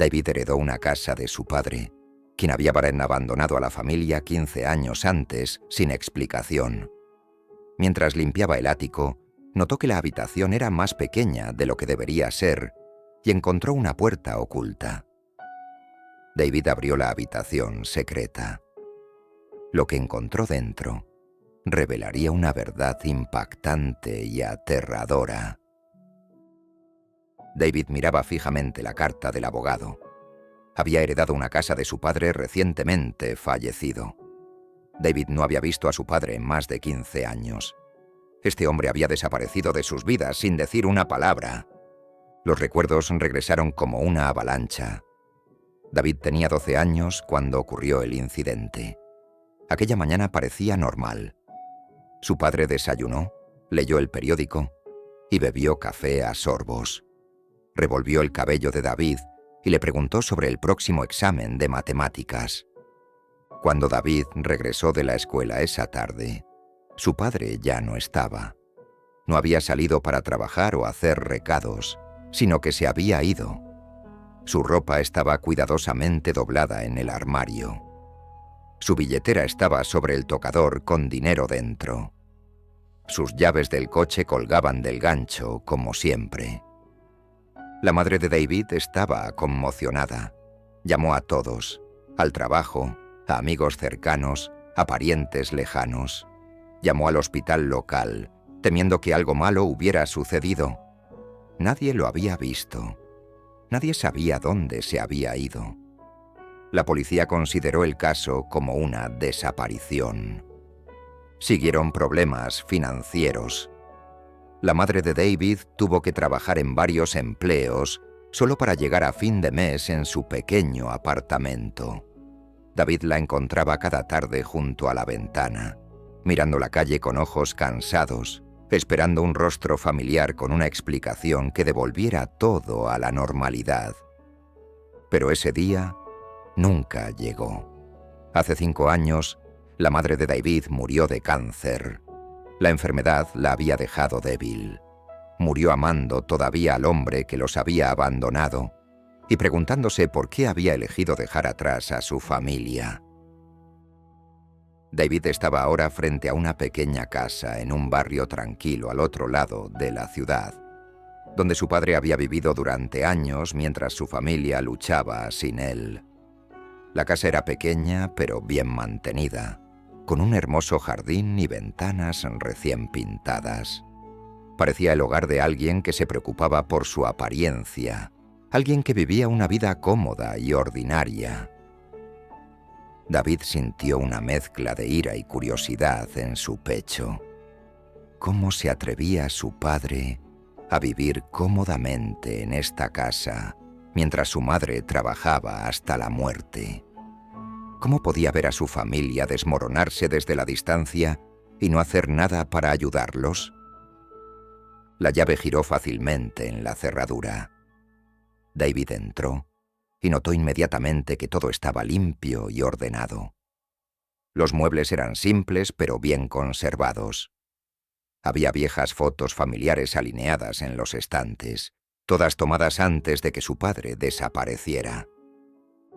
David heredó una casa de su padre, quien había abandonado a la familia 15 años antes, sin explicación. Mientras limpiaba el ático, notó que la habitación era más pequeña de lo que debería ser y encontró una puerta oculta. David abrió la habitación secreta. Lo que encontró dentro revelaría una verdad impactante y aterradora. David miraba fijamente la carta del abogado. Había heredado una casa de su padre recientemente fallecido. David no había visto a su padre en más de 15 años. Este hombre había desaparecido de sus vidas sin decir una palabra. Los recuerdos regresaron como una avalancha. David tenía 12 años cuando ocurrió el incidente. Aquella mañana parecía normal. Su padre desayunó, leyó el periódico y bebió café a sorbos. Revolvió el cabello de David y le preguntó sobre el próximo examen de matemáticas. Cuando David regresó de la escuela esa tarde, su padre ya no estaba. No había salido para trabajar o hacer recados, sino que se había ido. Su ropa estaba cuidadosamente doblada en el armario. Su billetera estaba sobre el tocador con dinero dentro. Sus llaves del coche colgaban del gancho, como siempre. La madre de David estaba conmocionada. Llamó a todos, al trabajo, a amigos cercanos, a parientes lejanos. Llamó al hospital local, temiendo que algo malo hubiera sucedido. Nadie lo había visto. Nadie sabía dónde se había ido. La policía consideró el caso como una desaparición. Siguieron problemas financieros. La madre de David tuvo que trabajar en varios empleos solo para llegar a fin de mes en su pequeño apartamento. David la encontraba cada tarde junto a la ventana, mirando la calle con ojos cansados, esperando un rostro familiar con una explicación que devolviera todo a la normalidad. Pero ese día nunca llegó. Hace 5 años, la madre de David murió de cáncer. La enfermedad la había dejado débil. Murió amando todavía al hombre que los había abandonado y preguntándose por qué había elegido dejar atrás a su familia. David estaba ahora frente a una pequeña casa en un barrio tranquilo al otro lado de la ciudad, donde su padre había vivido durante años mientras su familia luchaba sin él. La casa era pequeña pero bien mantenida, con un hermoso jardín y ventanas recién pintadas. Parecía el hogar de alguien que se preocupaba por su apariencia, alguien que vivía una vida cómoda y ordinaria. David sintió una mezcla de ira y curiosidad en su pecho. ¿Cómo se atrevía su padre a vivir cómodamente en esta casa mientras su madre trabajaba hasta la muerte? ¿Cómo podía ver a su familia desmoronarse desde la distancia y no hacer nada para ayudarlos? La llave giró fácilmente en la cerradura. David entró y notó inmediatamente que todo estaba limpio y ordenado. Los muebles eran simples pero bien conservados. Había viejas fotos familiares alineadas en los estantes, todas tomadas antes de que su padre desapareciera.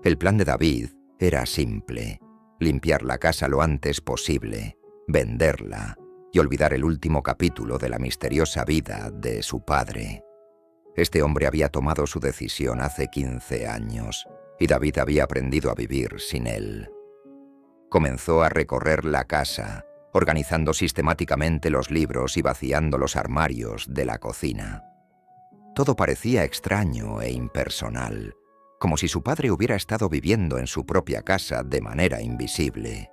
El plan de David era simple: limpiar la casa lo antes posible, venderla y olvidar el último capítulo de la misteriosa vida de su padre. Este hombre había tomado su decisión hace 15 años y David había aprendido a vivir sin él. Comenzó a recorrer la casa, organizando sistemáticamente los libros y vaciando los armarios de la cocina. Todo parecía extraño e impersonal, como si su padre hubiera estado viviendo en su propia casa de manera invisible.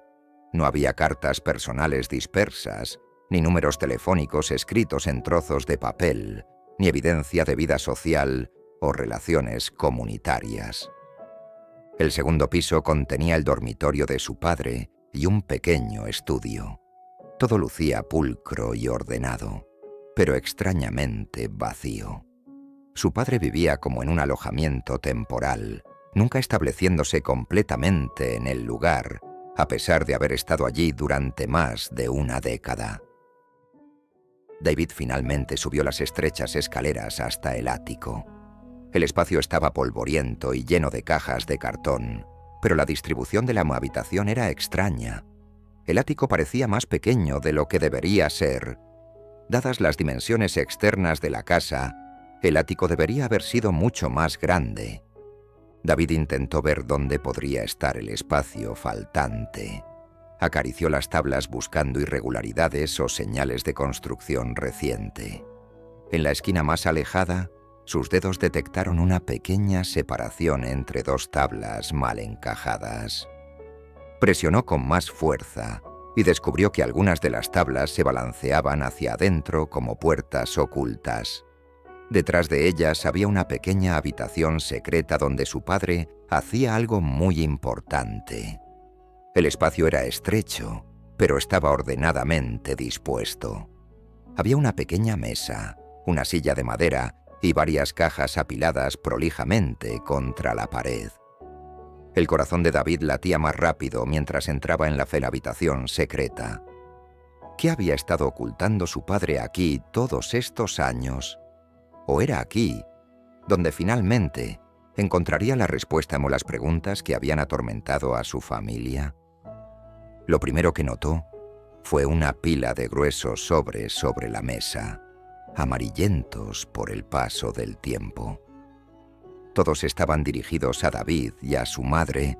No había cartas personales dispersas, ni números telefónicos escritos en trozos de papel, ni evidencia de vida social o relaciones comunitarias. El segundo piso contenía el dormitorio de su padre y un pequeño estudio. Todo lucía pulcro y ordenado, pero extrañamente vacío. Su padre vivía como en un alojamiento temporal, nunca estableciéndose completamente en el lugar, a pesar de haber estado allí durante más de una década. David finalmente subió las estrechas escaleras hasta el ático. El espacio estaba polvoriento y lleno de cajas de cartón, pero la distribución de la habitación era extraña. El ático parecía más pequeño de lo que debería ser. Dadas las dimensiones externas de la casa, el ático debería haber sido mucho más grande. David intentó ver dónde podría estar el espacio faltante. Acarició las tablas buscando irregularidades o señales de construcción reciente. En la esquina más alejada, sus dedos detectaron una pequeña separación entre dos tablas mal encajadas. Presionó con más fuerza y descubrió que algunas de las tablas se balanceaban hacia adentro como puertas ocultas. Detrás de ellas había una pequeña habitación secreta donde su padre hacía algo muy importante. El espacio era estrecho, pero estaba ordenadamente dispuesto. Había una pequeña mesa, una silla de madera y varias cajas apiladas prolijamente contra la pared. El corazón de David latía más rápido mientras entraba en la habitación secreta. ¿Qué había estado ocultando su padre aquí todos estos años? ¿O era aquí, donde finalmente encontraría la respuesta a las preguntas que habían atormentado a su familia? Lo primero que notó fue una pila de gruesos sobres sobre la mesa, amarillentos por el paso del tiempo. Todos estaban dirigidos a David y a su madre,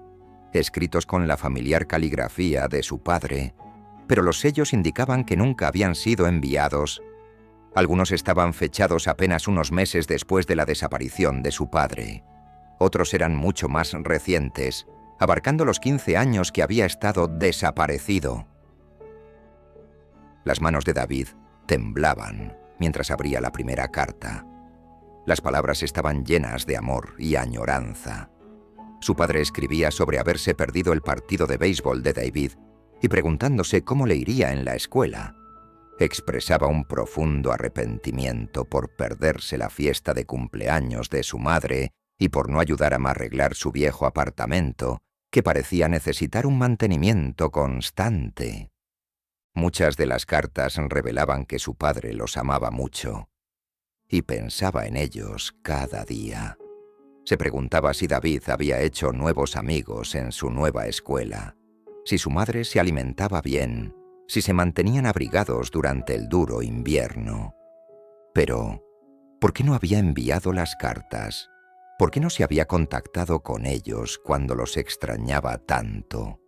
escritos con la familiar caligrafía de su padre, pero los sellos indicaban que nunca habían sido enviados. Algunos estaban fechados apenas unos meses después de la desaparición de su padre. Otros eran mucho más recientes, abarcando los 15 años que había estado desaparecido. Las manos de David temblaban mientras abría la primera carta. Las palabras estaban llenas de amor y añoranza. Su padre escribía sobre haberse perdido el partido de béisbol de David y preguntándose cómo le iría en la escuela. Expresaba un profundo arrepentimiento por perderse la fiesta de cumpleaños de su madre y por no ayudar a arreglar su viejo apartamento, que parecía necesitar un mantenimiento constante. Muchas de las cartas revelaban que su padre los amaba mucho y pensaba en ellos cada día. Se preguntaba si David había hecho nuevos amigos en su nueva escuela, si su madre se alimentaba bien, si se mantenían abrigados durante el duro invierno. Pero, ¿por qué no había enviado las cartas? ¿Por qué no se había contactado con ellos cuando los extrañaba tanto?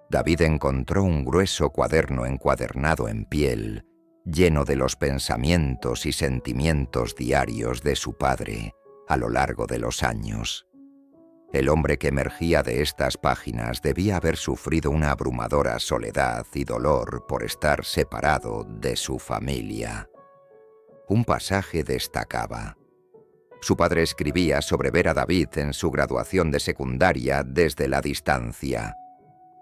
David encontró un grueso cuaderno encuadernado en piel, lleno de los pensamientos y sentimientos diarios de su padre a lo largo de los años. El hombre que emergía de estas páginas debía haber sufrido una abrumadora soledad y dolor por estar separado de su familia. Un pasaje destacaba. Su padre escribía sobre ver a David en su graduación de secundaria desde la distancia.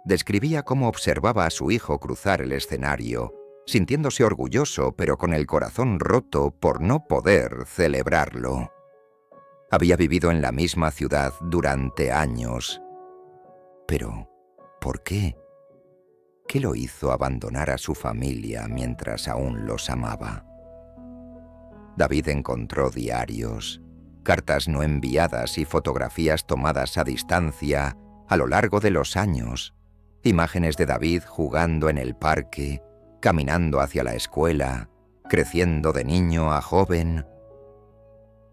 Describía cómo observaba a su hijo cruzar el escenario, sintiéndose orgulloso pero con el corazón roto por no poder celebrarlo. Había vivido en la misma ciudad durante años. Pero, ¿por qué? ¿Qué lo hizo abandonar a su familia mientras aún los amaba? David encontró diarios, cartas no enviadas y fotografías tomadas a distancia a lo largo de los años, imágenes de David jugando en el parque, caminando hacia la escuela, creciendo de niño a joven.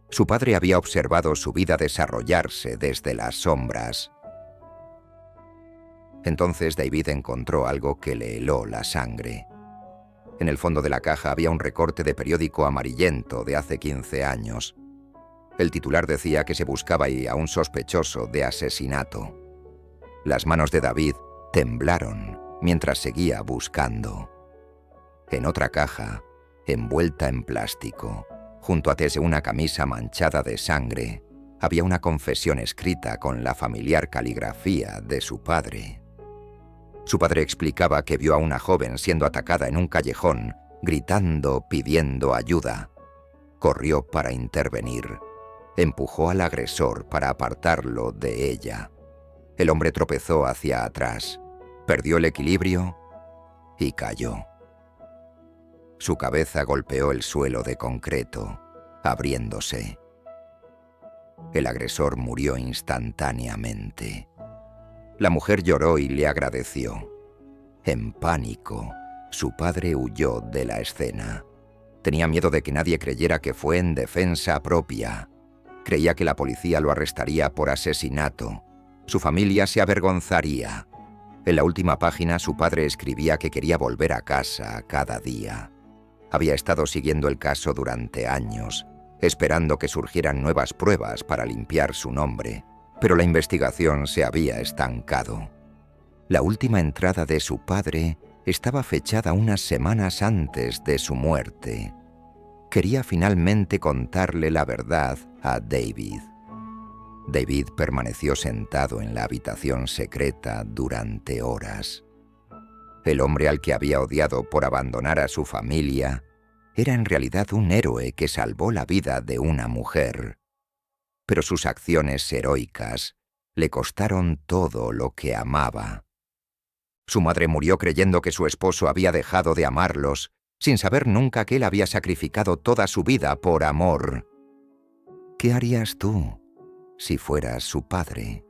Su padre había observado su vida desarrollarse desde las sombras. Entonces David encontró algo que le heló la sangre. En el fondo de la caja había un recorte de periódico amarillento de hace 15 años. El titular decía que se buscaba a un sospechoso de asesinato. Las manos de David temblaron mientras seguía buscando. En otra caja, envuelta en plástico, junto a una camisa manchada de sangre, había una confesión escrita con la familiar caligrafía de su padre. Su padre explicaba que vio a una joven siendo atacada en un callejón, gritando, pidiendo ayuda. Corrió para intervenir. Empujó al agresor para apartarlo de ella. El hombre tropezó hacia atrás, perdió el equilibrio y cayó. Su cabeza golpeó el suelo de concreto, abriéndose. El agresor murió instantáneamente. La mujer lloró y le agradeció. En pánico, su padre huyó de la escena. Tenía miedo de que nadie creyera que fue en defensa propia. Creía que la policía lo arrestaría por asesinato. Su familia se avergonzaría. En la última página, su padre escribía que quería volver a casa cada día. Había estado siguiendo el caso durante años, esperando que surgieran nuevas pruebas para limpiar su nombre, pero la investigación se había estancado. La última entrada de su padre estaba fechada unas semanas antes de su muerte. Quería finalmente contarle la verdad a David. David permaneció sentado en la habitación secreta durante horas. El hombre al que había odiado por abandonar a su familia era en realidad un héroe que salvó la vida de una mujer. Pero sus acciones heroicas le costaron todo lo que amaba. Su madre murió creyendo que su esposo había dejado de amarlos, sin saber nunca que él había sacrificado toda su vida por amor. ¿Qué harías tú si fueras su padre?